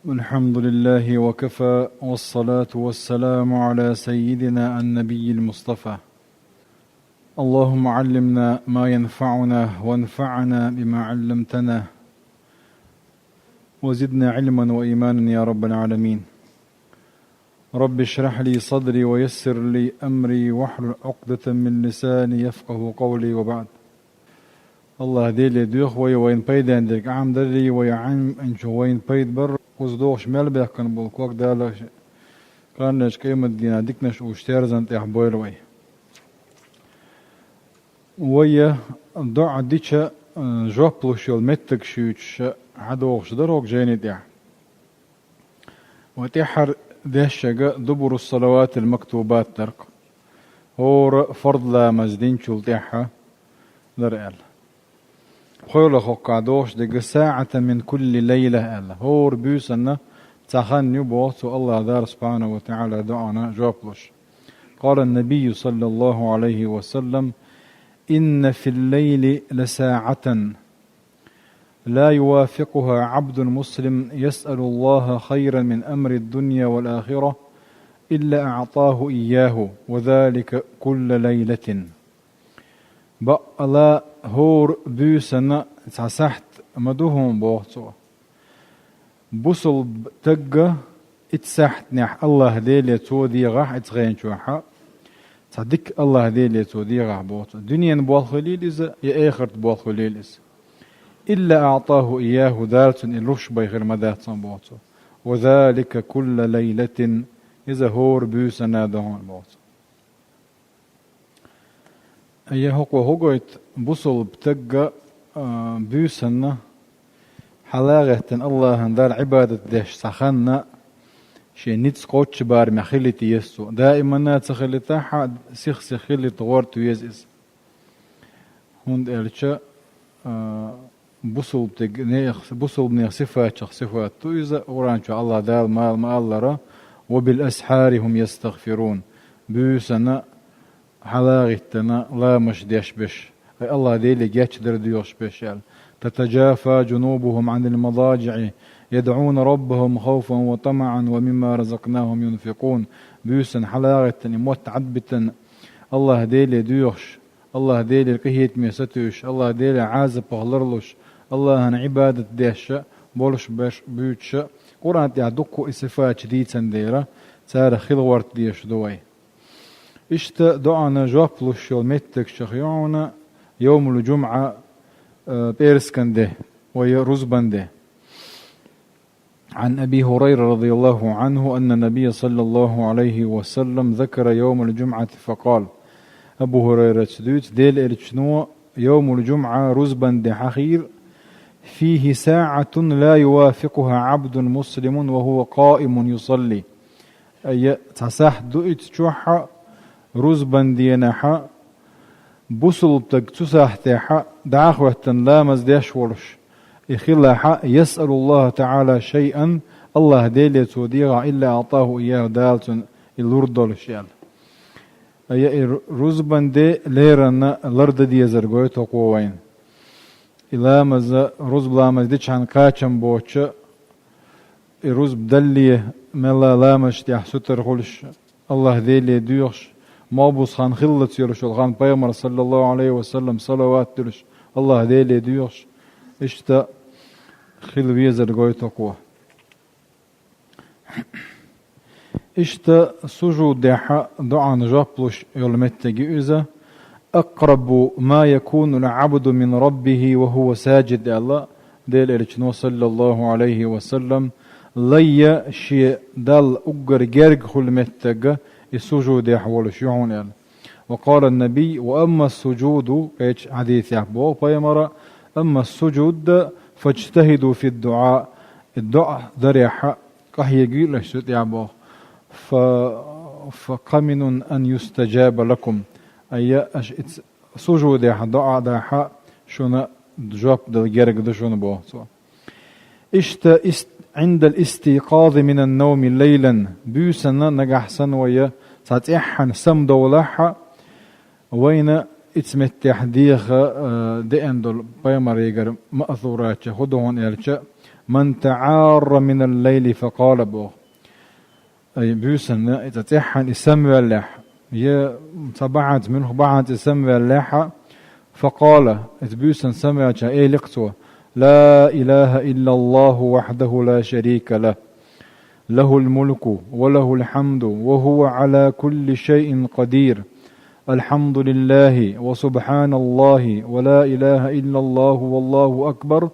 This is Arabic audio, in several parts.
الحمد لله وكفى، والصلاة والسلام على سيدنا النبي المصطفى. اللهم علمنا ما ينفعنا وانفعنا بما علمتنا وزدنا علما وإيمانا يا رب العالمين. رب اشرح لي صدري ويسر لي أمري واحلل عقدة من لساني يفقه قولي، وبعد. الله ديلي دوخ وين بيد عندك عام دري ويعم انشو وين بيد بر وزدوخش ملبه كان بالكوك دالش كانش قيمة دينا ديكنش وشتيرزنت يحبويل ويا دع ديتشا جوبلوش المتك شوتش حدوخش دروك جيني ديع وتحر دهشة دبر الصلوات المكتوبات ترك هور فرض لا مزدين شول تيحا درقل خيول خوكا دوش دق ساعة من كل ليلة ألا هور بيسنا تخن يبوت الله دار سبحانه وتعالى دعانا جوبلوش. قال النبي صلى الله عليه وسلم: إن في الليل لساعة لا يوافقها عبد مسلم يسأل الله خيرا من أمر الدنيا والآخرة إلا أعطاه إياه، وذلك كل ليلة. بألا هور بيسنا تسحت مدوهم بوحصو بوصل تقى اتسحت نح الله ديلي تودي غاح اتغين شوحا تصدق الله ديلي تودي غاح بوحصو دنيا نبوال خليليز يا آخر تبوال خليليز إلا أعطاه إياه ذات الرش بيغير مدات بوحصو، وذلك كل ليلة إذا هور بيسنا دهون بوحصو. أيه هقويت بوصل بتقى بيسنا حلاغة الله هندار عبادة ديش سخنا شي نيتس قوتش بار مخلتي يسو دائما نات خلتها سيخ سخلي طورت ويزيز هند الشا بوصل بتق نيخ بوصل بنيخ صفات تويزا وران شو الله دال مال ما الله را وبالأسحار هم يستغفرون بيسنا حلاغتنا لا مش ديش بش أي الله ديلي جاتش درديوش بشال تتجافى جنوبهم عن المضاجع يدعون ربهم خوفا وطمعا ومما رزقناهم ينفقون بيوسن حلاغتن موت عدبتن الله ديلي ديوش الله ديلي القهيت ميستوش الله ديلي عازب بغلرلوش الله هن عبادة ديش بولش بش بيوتش قرآن يعدقوا إصفات شديد سنديرة سار خلورت ديش دوي اشت دعنا جوبلوش والمتك شخيعنا يوم الجمعة بيرسكنده ويرزبنده. عن أبي هريرة رضي الله عنه أن النبي صلى الله عليه وسلم ذكر يوم الجمعة فقال: أبو هريرة سدوت ديل إرشنو يوم الجمعة رزبنده حخير فيه ساعة لا يوافقها عبد مسلم وهو قائم يصلي. أي تساح دوئت شوحة رزبندي نحا بوصل بتكتساح تيحا دعاخوة لا مزديش ورش إخلاحا يسأل الله تعالى شيئا الله ديلي توديغا إلا أعطاه إياه دالتن الوردو لشيال. أي رزبندي ليرنا الارض دي زرقوي تقوين إلا مز رزب لا مزديش عن قاچم بوچ رزب دلي ملا لامش تيحسوتر خلش الله ديلي ديوش ما بوس خان خلت يرش الخان بيامر صلى الله عليه وسلم صلوات درش الله ديلي ديوش اشتا خل بيزر قوي تقوى اشتا سجود دحا دعا نجابلوش يلمتجي إذا أقرب ما يكون العبد من ربه وهو ساجد الله ديل إرشنو صلى الله عليه وسلم لي شيء دال أقر جرق خلمتجي السجود يحول شيعون. وقال النبي: وأما السجود ايش حديث يحبوه بيمرة أما السجود فاجتهدوا في الدعاء ذريحة قهيقي لشت يحبوه فقمن أن يستجاب لكم. أي سجود دعاء دعاء شنا جواب دلجرق دشون بوه عند الاستيقاظ من النوم ليلا بيسنا نجحسن ويا تاتيحن سم دولحا وين اسمت تحديخ دئندل بيمر يقر مأثورات خدهون إلشا من تعار من الليل فقال بو أي بيوسن إتتحن إسمي اللح صبعت منه بعد إسمي اللح فقال إتبيوسن سمعت إيه لقتوه لا إله إلا الله وحده لا شريك له له الملك وله الحمد وهو على كل شيء قدير الحمد لله وسبحان الله ولا إله إلا الله والله أكبر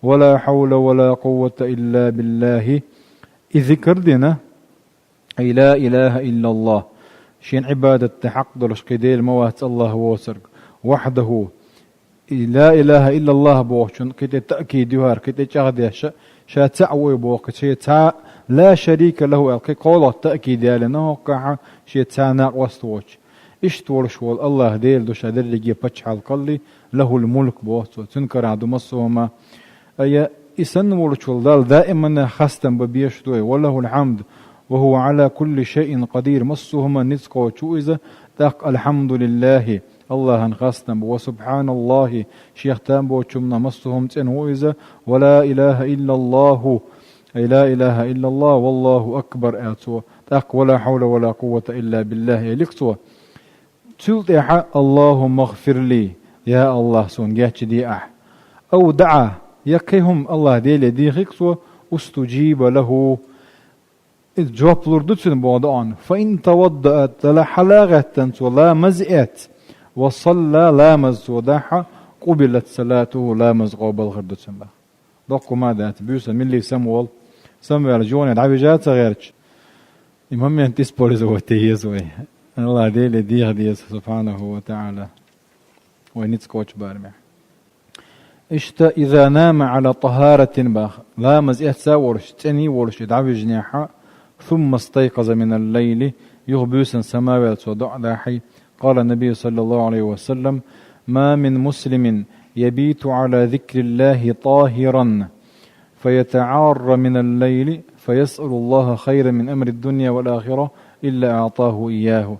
ولا حول ولا قوة إلا بالله ذكر دينا أي لا إله إلا الله شين عبادة حق دلش كديل موات الله وسرق وحده لا إله إلا الله بوشن كده تأكيد يهار كده تأخذ شا تعوي بوق شيء لا شريك له القي قول التأكيد لأنه قاع شيء تانا وستوش اشتورش وال الله ديل دوش درجي بتش القلي له الملك بوت تنكر عدو مصوما أي إسن ورشول دال دائما خستم ببيش دوي وله الحمد وهو على كل شيء قدير مصوهما نسقو إذا تاق الحمد لله الله انخستم وسبحان الله شيخ تامبو شمنا مصهم تنوئذا ولا إله إلا الله أي لا إله إلا الله والله أكبر آتوا تاق ولا حول ولا قوة إلا بالله يلقتوا تلتح اللهم اغفر لي يا الله سون جاتش دي أو دعا يكيهم الله ديل دي خيكتوا استجيب له إذ جواب لردتن بوضعان فإن توضأت لحلاغة ولا مزئت وصلى لامز وداحة قبلت صلاته لامز قوبل غردتن بها دقوا ماذا تبيوسا من اللي سموال سمو يرجون يدعبي جات غيرش المهم ينتس بوليز وتيزوي الله ديل ديغ سبحانه وتعالى وينتسكوش بارمح اشتا إذا نام على طهارة باخ لامز إحسا ورش تاني ورش يدعبي جناحة ثم استيقظ من الليل يغبوسا سماوات ودع داحي قال النبي صلى الله عليه وسلم ما من مسلم يبيت على ذكر الله طاهرا فيتعار من الليل فيسأل الله خيرا من أمر الدنيا والآخرة إلا أعطاه إياه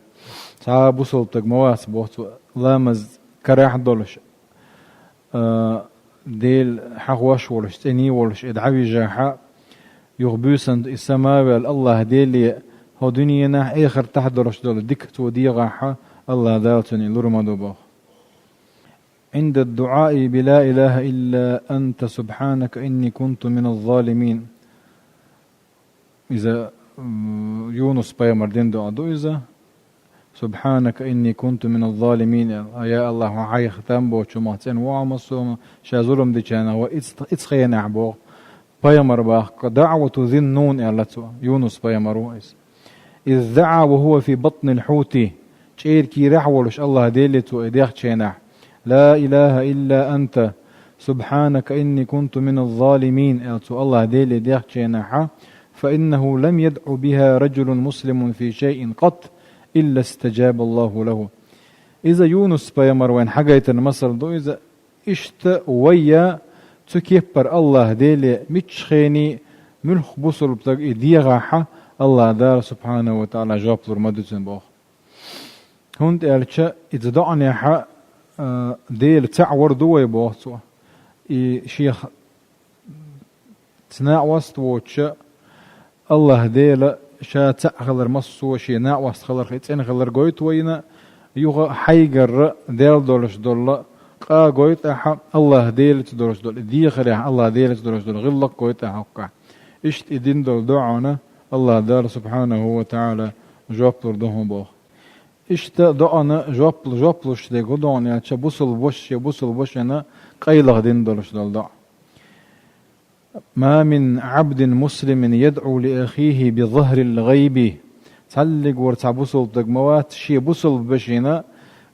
صعب وصلتك مواسب لامز كراح دولش ديل حقوش ولش تاني ولش ادعوي جاحا يغبوسا السماوات الله ديل هو دنيانا آخر تحضرش دول دكت وديغاحا الله دالتني لرمضو بوخ عند الدعاء بلا إله إلا أنت سبحانك إني كنت من الظالمين إذا يونس بيمر دين دعا إذا سبحانك إني كنت من الظالمين يا الله وحي ختم بو شماتين وعمصوم شازولم دي كان وإتسخين أعبو بيمر باخ دعوة ذي النون يونس بيمر إذ دعا وهو في بطن الحوت شير كي رحولش الله ديلتو إديخ شينح لا إله إلا أنت سبحانك إني كنت من الظالمين ألتو الله ديل إديخ شينح فإنه لم يدعو بها رجل مسلم في شيء قط إلا استجاب الله له إذا يونس بيمر وين حقيت مصر دو إذا اشت ويا تكبر الله ديل متشخيني ملخ بصر بتاق إديغاحة الله دار سبحانه وتعالى جاب لرمدتن بوخ هند ألشا إذا دعني حا ديل تعور دوي بوخسو شيخ تناع وست ووتشا الله ديل شا تأخلر مصو شي ناع وست خلر خيتين خلر قويت وينا يوغا حيقر ديل دولش دولا قا قويت أحا الله ديل تدولش دول دي خريح الله ديل تدولش دول غلق قويت أحا وقع اشت إدين دول دعونا الله دار سبحانه وتعالى جواب لردهم بوخ اشتا دعنا جواب لش دي قدون يعني بوصل بوش أنا قيلغ دين دولش دول دع ما من عبد مسلم يدعو لأخيه بظهر الغيب تعلق ورتع بوصل دقموات شي بوصل بشينا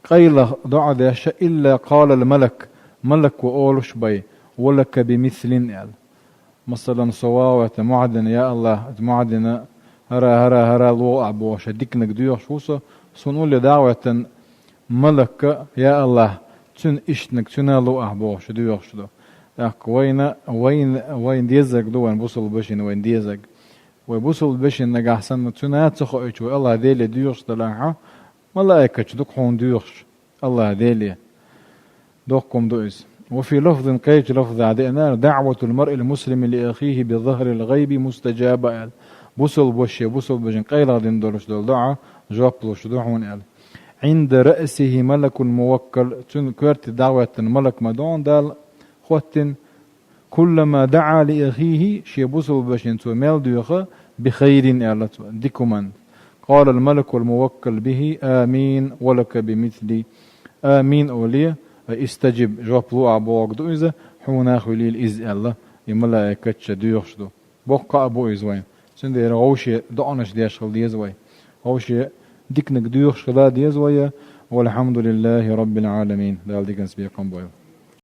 قيلغ دع داش إلا قال الملك ملك وأولش بي ولك بمثل يعني مثلا صواوة معدن يا الله معدن هرا لو أبوش ديكنك ديوش شوسه سنقول دعوة ملك يا الله تن إشتنك تنالو أبوش ديوش دو أك وين ديزك دو وين بوصل بشين وين ديزك ويبوصل بشين نجح سنة تنات سخويش الله ديل ديوش دلاها ملائكة دوك هون ديوش الله ديلي دوقكم دوئس. وفي لفظ قيج لفظ عدئنا دعوة المرء المسلم لأخيه بظهر الغيب مستجابة. بوصل بوشي بوصل بجن قيلا دين دولش دول دعا جواب لوش دعون قال عند رأسه ملك موكل تن كرت دعوة ملك مدون دال خوتن كلما دعا لأخيه شي بوصل بجن تو ميل ديوخا بخير قال ديكمان قال الملك الموكل به آمين ولك بمثلي آمين أوليه استجب جواب لو عبوك دو إذا حونا خليل إز الله يملائكة ديوخش دو بقى أبو إزوين سندي غوشي دعنش ديش خل ديزوي غوشي ديكنك ديوخش خلا ديزوي والحمد لله رب العالمين دال ديكنس بيقوم بويو